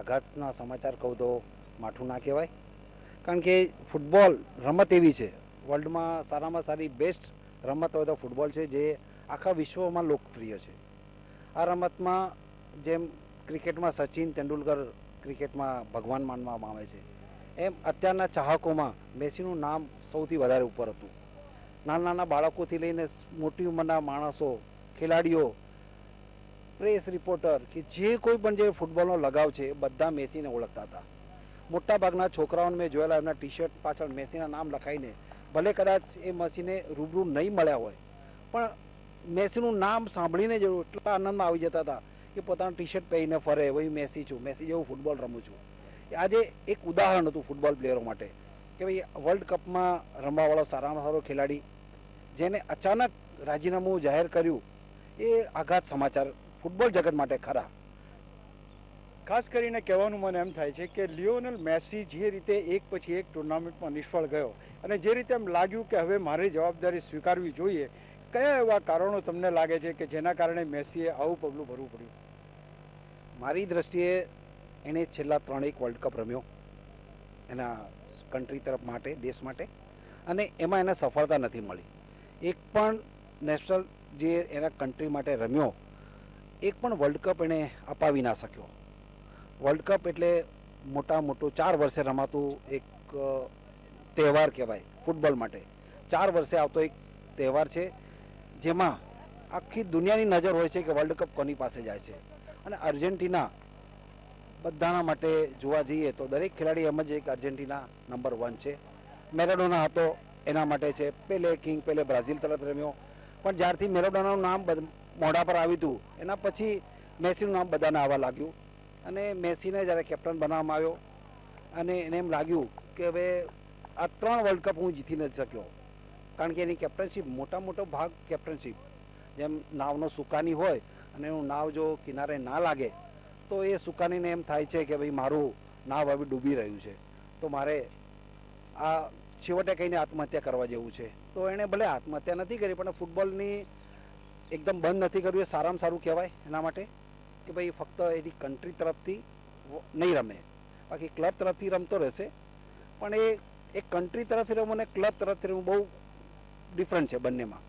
આઘાતના સમાચાર કહું તો માઠું ના કહેવાય. કારણ કે ફૂટબોલ રમત એવી છે, વર્લ્ડમાં સારામાં સારી બેસ્ટ રમત હોય તો ફૂટબોલ છે, જે આખા વિશ્વમાં લોકપ્રિય છે. આ રમતમાં જેમ ક્રિકેટમાં સચિન તેંડુલકર ક્રિકેટમાં ભગવાન માનવામાં આવે છે, એમ અત્યારના ચાહકોમાં મેસીનું નામ સૌથી વધારે ઉપર હતું. નાના નાના બાળકોથી લઈને મોટી ઉંમરના માણસો, ખેલાડીઓ, પ્રેસ રિપોર્ટર કે જે કોઈ પણ જે ફૂટબોલનો લગાવ છે એ બધા મેસીને ઓળખતા હતા. મોટાભાગના છોકરાઓને મેં જોયેલા એમના ટી શર્ટ પાછળ મેસીના નામ લખાઈને, ભલે કદાચ એ મેસીને રૂબરૂ નહીં મળ્યા હોય, પણ મેસીનું નામ સાંભળીને જ એટલા આનંદમાં આવી જતા હતા કે પોતાનું ટી શર્ટ પહેરીને ફરે, ભાઈ મેસી છું, મેસી જેવું ફૂટબોલ રમું છું. આજે એક ઉદાહરણ હતું ફૂટબોલ પ્લેયરો માટે કે ભાઈ વર્લ્ડ કપમાં રમવાવાળો સારામાં સારો ખેલાડી જેને અચાનક રાજીનામું જાહેર કર્યું, એ આઘાત સમાચાર ફૂટબોલ જગત માટે ખરા. ખાસ કરીને કહેવાનું મને એમ થાય છે કે લિયોનેલ મેસી જે રીતે એક પછી એક ટુર્નામેન્ટમાં નિષ્ફળ ગયો અને જે રીતે એમ લાગ્યું કે હવે મારી જવાબદારી સ્વીકારવી જોઈએ, કયા એવા કારણો તમને લાગે છે કે જેના કારણે મેસીએ આવું પગલું ભરવું પડ્યું? મારી દ્રષ્ટિએ એણે છેલ્લા 3 વર્લ્ડ કપ રમ્યો એના કન્ટ્રી તરફ માટે, દેશ માટે, અને એમાં એને સફળતા નથી મળી. એક પણ નેશનલ જે એના કન્ટ્રી માટે રમ્યો, એક પણ વર્લ્ડ કપ એણે અપાવી ના શક્યો. વર્લ્ડ કપ એટલે મોટું 4 વર્ષે રમાતું એક તહેવાર કહેવાય ફૂટબોલ માટે. 4 વર્ષે આવતો એક તહેવાર છે જેમાં આખી દુનિયાની નજર હોય છે કે વર્લ્ડ કપ કોની પાસે જાય છે. અને અર્જેન્ટિના બધાના માટે જોવા જઈએ તો દરેક ખેલાડી એમ જ એક અર્જેન્ટિના નંબર 1 છે. મેરાડોના હતો એના માટે છે, પહેલે બ્રાઝિલ તરફ રમ્યો, પણ જ્યારથી મેરાડોનાનું નામ મોઢા પર આવ્યું હતું એના પછી મેસીનું નામ બધાને આવવા લાગ્યું. અને મેસીને જ્યારે કેપ્ટન બનાવવામાં આવ્યો અને એને એમ લાગ્યું કે હવે આ 3 વર્લ્ડ કપ હું જીતી નથી શક્યો, કારણ કે એની કેપ્ટનશીપ મોટો ભાગ કેપ્ટનશીપ, જેમ નાવનો સુકાની હોય અને એનું નાવ જો કિનારે ના લાગે તો એ સુકાનીને એમ થાય છે કે ભાઈ મારું નાવ હવે ડૂબી રહ્યું છે, તો મારે આ છેવટે કહીને આત્મહત્યા કરવા જેવું છે. તો એણે ભલે આત્મહત્યા નથી કરી, પણ ફૂટબોલની એકદમ બંધ નથી કર્યું. એ સારામાં સારું કહેવાય એના માટે કે ભાઈ ફક્ત એની કન્ટ્રી તરફથી નહીં રમે, બાકી ક્લબ તરફથી રમતો રહેશે. પણ એ એક કન્ટ્રી તરફથી રમવું અને ક્લબ તરફથી રમવું બહુ ડિફરન્ટ છે બંનેમાં.